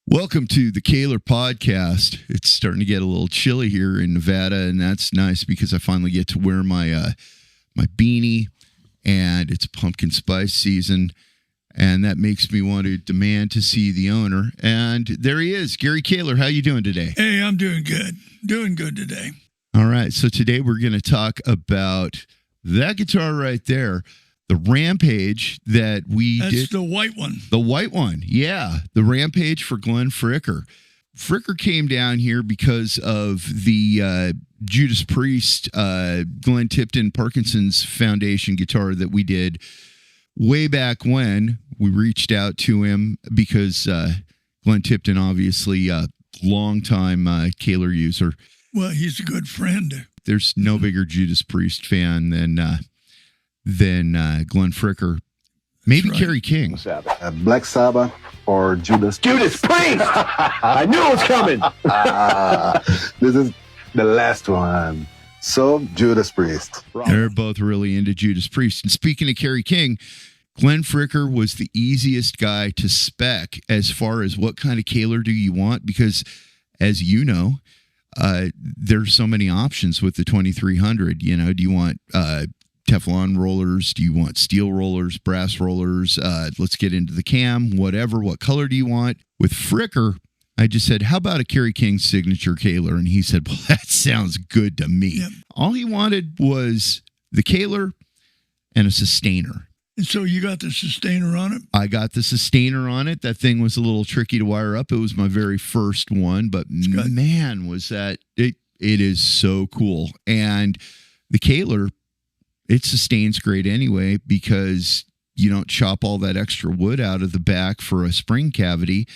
Welcome to the Kahler Podcast. It's starting to get a little chilly here in Nevada, and that's nice because I finally get to wear my my beanie, and it's pumpkin spice season, and that makes me want to demand to see the owner. And there he is, Gary Kahler. How you doing today? Hey, I'm doing good. Doing good today. All right, so today we're going to talk about that guitar right there. The Rampage that we did. That's the white one. The white one, yeah. The Rampage for Glenn Fricker. Fricker came down here because of the Judas Priest, Glenn Tipton, Parkinson's Foundation guitar that we did way back when. We reached out to him because Glenn Tipton, obviously, a longtime Kahler user. Well, he's a good friend. There's no bigger Judas Priest fan than Glenn Fricker. Maybe right. Kerry King. Black Sabbath or Judas Priest! I knew it was coming! This is the last one. So, Judas Priest. They're both really into Judas Priest. And speaking of Kerry King, Glenn Fricker was the easiest guy to spec as far as what kind of Kahler do you want, because as you know, there's so many options with the 2300. You know, do you want Teflon rollers? Do you want steel rollers, brass rollers? Let's get into the cam, whatever. What color do you want? With Fricker, I just said, how about a Kerry King Signature Kahler? And he said, well, that sounds good to me. Yep. All he wanted was the Kahler and a sustainer. And so you got the sustainer on it? I got the sustainer on it. That thing was a little tricky to wire up. It was my very first one, but man, was that, it is so cool. And the Kahler, it sustains great anyway because you don't chop all that extra wood out of the back for a spring cavity,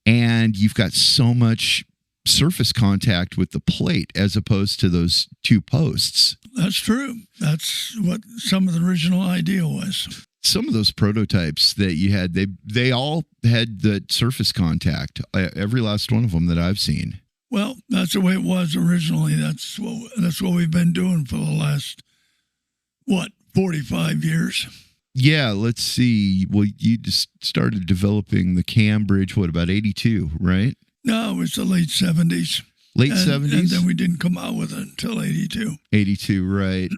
and you've got so much surface contact with the plate as opposed to those two posts. That's true. That's what some of the original idea was. Some of those prototypes that you had, they all had the surface contact, every last one of them that I've seen. Well, that's the way it was originally. That's what we've been doing for the last 45 years? Yeah, let's see. Well, you just started developing the cam bridge, about 82, right? No, it was the late 70s. Late 70s? And then we didn't come out with it until 82. 82, right.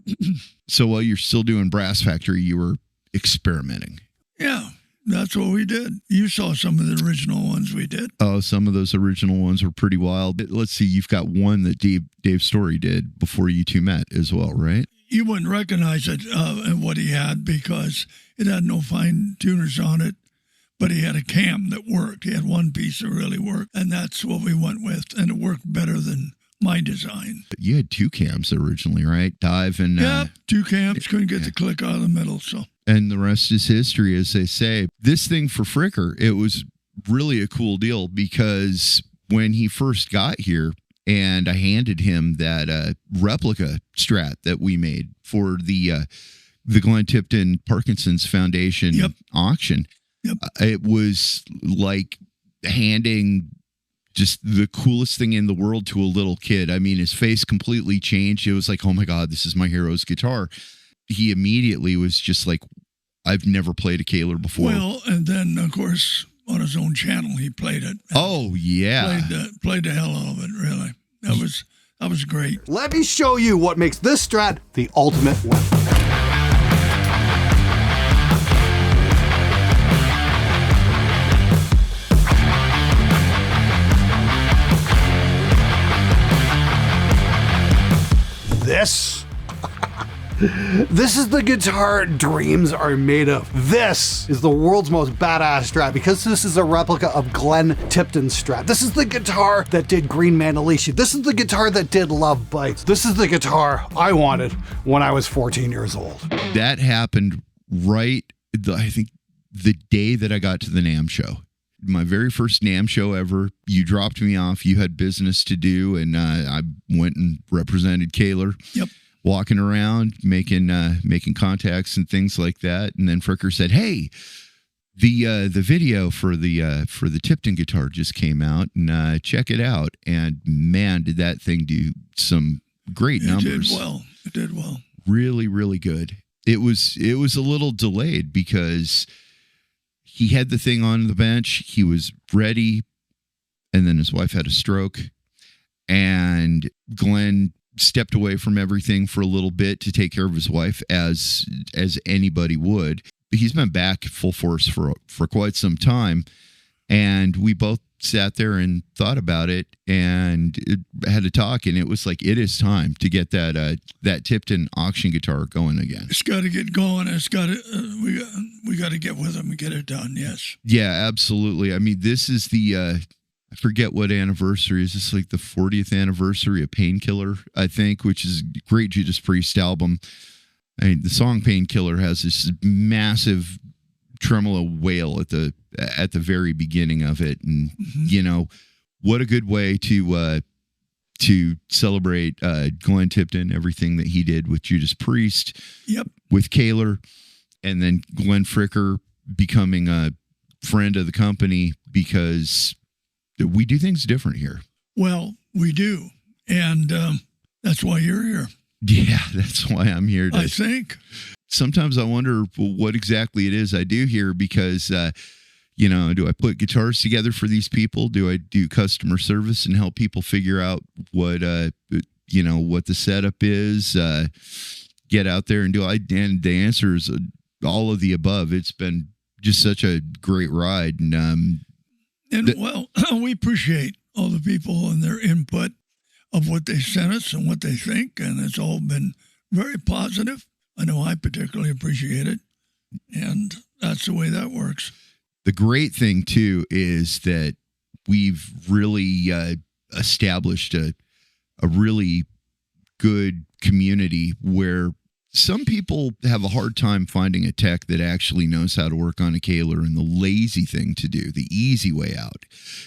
So while you're still doing Brass Factory, you were experimenting. Yeah, that's what we did. You saw some of the original ones we did. Oh, some of those original ones were pretty wild. Let's see, you've got one that Dave Story did before you two met as well, right? You wouldn't recognize it what he had because it had no fine tuners on it, but he had a cam that worked. He had one piece that really worked, and that's what we went with, and it worked better than my design. You had two cams originally, right? Dive and... Yeah, two cams. Couldn't get the click out of the middle, so... And the rest is history, as they say. This thing for Fricker, it was really a cool deal because when he first got here, and I handed him that replica Strat that we made for the Glenn Tipton Parkinson's Foundation auction. Yep. It was like handing just the coolest thing in the world to a little kid. I mean, his face completely changed. It was like, oh my God, this is my hero's guitar. He immediately was just like, I've never played a Kahler before. Well, and then, of course, on his own channel, he played it. Oh, yeah. Played the hell out of it, really. That was great. Let me show you what makes this Strat the ultimate weapon. This is the guitar dreams are made of. This is the world's most badass Strat because this is a replica of Glenn Tipton's Strat. This is the guitar that did Green Man Alicia. This is the guitar that did Love Bites. This is the guitar I wanted when I was 14 years old. That happened right, I think, the day that I got to the NAMM show. My very first NAMM show ever. You dropped me off. You had business to do, and I went and represented Kahler. Yep. Walking around, making contacts and things like that, and then Fricker said, "Hey, the video for the Tipton guitar just came out, and check it out." And man, did that thing do some great numbers! It did well. Really, really good. It was a little delayed because he had the thing on the bench. He was ready. and then his wife had a stroke, and Glenn stepped away from everything for a little bit to take care of his wife, as anybody would. He's been back full force for quite some time, and we both sat there and thought about it and had a talk, and it was like, it is time to get that Tipton auction guitar going again. It's got to get going. It's got to we got to get with them and get it done. Yes. Yeah, absolutely. I mean, this is the I forget what anniversary. Is this like the 40th anniversary of Painkiller, I think, which is a great Judas Priest album. I mean, the song Painkiller has this massive tremolo wail at the very beginning of it. And, you know, what a good way to celebrate Glenn Tipton, everything that he did with Judas Priest, with Kahler, and then Glenn Fricker becoming a friend of the company, because we do things different here. Well, we do. And that's why you're here. Yeah, that's why I'm here. I think. Sometimes I wonder what exactly it is I do here, because, you know, do I put guitars together for these people? Do I do customer service and help people figure out what the setup is? Get out there and and the answer is all of the above. It's been just such a great ride. And we appreciate all the people and their input of what they sent us and what they think, and it's all been very positive. I know I particularly appreciate it, and that's the way that works. The great thing, too, is that we've really established a really good community where some people have a hard time finding a tech that actually knows how to work on a Kahler, and the lazy thing to do, the easy way out,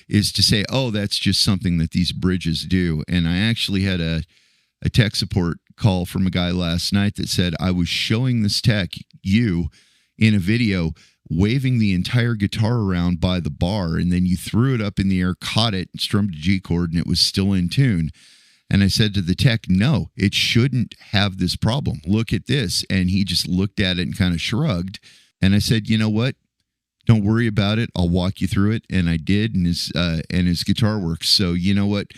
is to say, oh, that's just something that these bridges do. And I actually had a tech support call from a guy last night that said, I was showing this tech in a video, waving the entire guitar around by the bar, and then you threw it up in the air, caught it, and strummed a G chord, and it was still in tune. And I said to the tech, no, it shouldn't have this problem. Look at this. And he just looked at it and kind of shrugged. And I said, you know what? Don't worry about it. I'll walk you through it. And I did. And his guitar works. So you know what?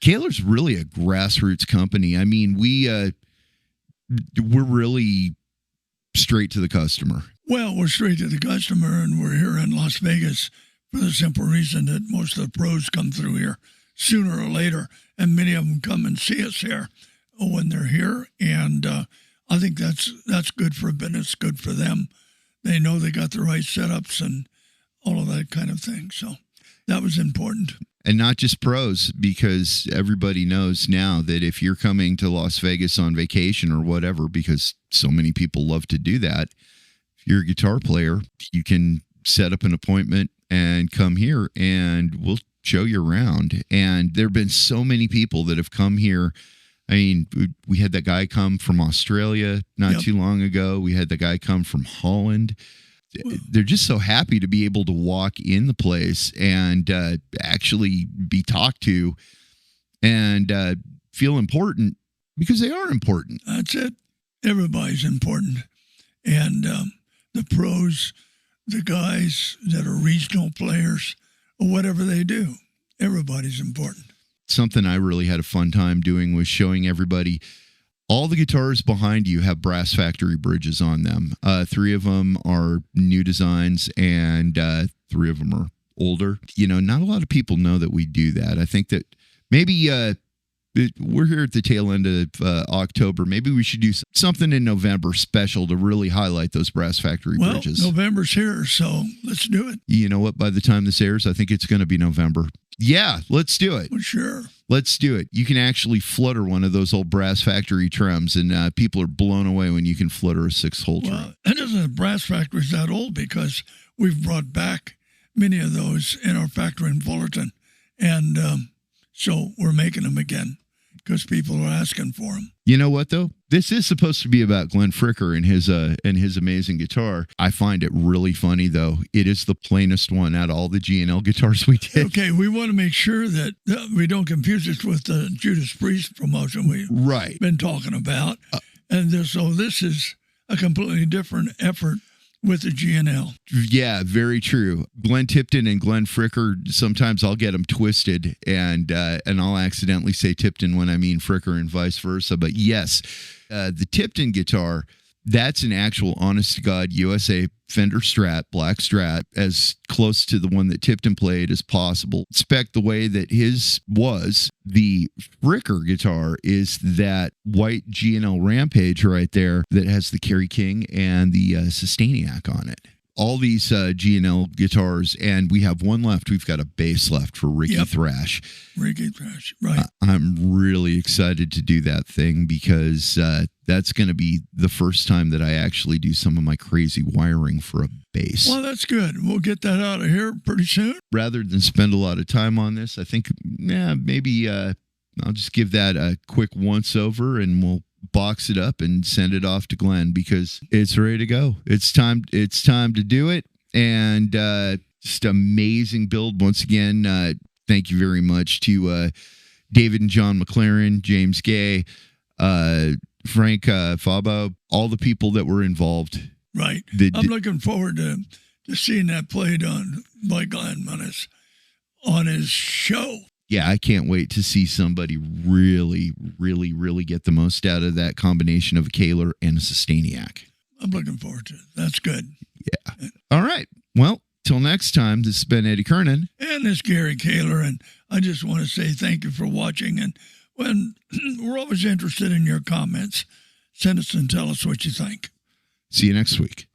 Kahler's really a grassroots company. I mean, we're really straight to the customer. Well, we're straight to the customer, and we're here in Las Vegas for the simple reason that most of the pros come through here sooner or later, and many of them come and see us here when they're here. And I think that's good for business, good for them. They know they got the right setups and all of that kind of thing. So that was important. And not just pros, because everybody knows now that if you're coming to Las Vegas on vacation or whatever, because so many people love to do that, if you're a guitar player, you can set up an appointment and come here, and we'll show you around. And there have been so many people that have come here. I mean, we had that guy come from Australia not too long ago. We had the guy come from Holland. They're just so happy to be able to walk in the place and actually be talked to and feel important, because they are important. That's it. Everybody's important. And the pros, the guys that are regional players, or whatever they do, everybody's important. Something I really had a fun time doing was showing everybody all the guitars behind you have Brass Factory bridges on them. 3 of them are new designs, and 3 of them are older. You know, not a lot of people know that we do that. I think that maybe we're here at the tail end of October. Maybe we should do something in November special to really highlight those Brass Factory bridges. November's here, so let's do it. You know what? By the time this airs, I think it's going to be November. Yeah, let's do it. Well, sure. Let's do it. You can actually flutter one of those old Brass Factory trims, and people are blown away when you can flutter a 6-hole trim. Well, it isn't the Brass Factory's that old, because we've brought back many of those in our factory in Fullerton. And so we're making them again, because people are asking for them. You know what, though? This is supposed to be about Glenn Fricker and his amazing guitar. I find it really funny, though. It is the plainest one out of all the G&L guitars we did. Okay, we want to make sure that we don't confuse it with the Judas Priest promotion we've been talking about. So this is a completely different effort with the G&L. Yeah, very true. Glenn Tipton and Glenn Fricker, sometimes I'll get them twisted and I'll accidentally say Tipton when I mean Fricker and vice versa. But yes, the Tipton guitar, that's an actual honest-to-God USA Fender Strat, black Strat, as close to the one that Tipton played as possible. Spec the way that his was. The Fricker guitar is that white G&L Rampage right there that has the Kerry King and the Sustainiac on it. All these G&L guitars, and we have one left. We've got a bass left for Ricky Thrash. Ricky Thrash, right. I'm really excited to do that thing because that's going to be the first time that I actually do some of my crazy wiring for a bass. Well, that's good. We'll get that out of here pretty soon. Rather than spend a lot of time on this, I think, maybe I'll just give that a quick once over and we'll box it up and send it off to Glenn because it's ready to go. It's time to do it. And just amazing build once again. Thank you very much to David and John McLaren, James Gay, Frank Fabo, all the people that were involved. Right. I'm looking forward to seeing that played by Glenn on his show. Yeah, I can't wait to see somebody really, really, really get the most out of that combination of a Kahler and a Sustainiac. I'm looking forward to it. That's good. Yeah. All right. Well, till next time, this has been Eddie Curnan. And this Gary Kahler. And I just want to say thank you for watching. And when we're always interested in your comments, send us and tell us what you think. See you next week.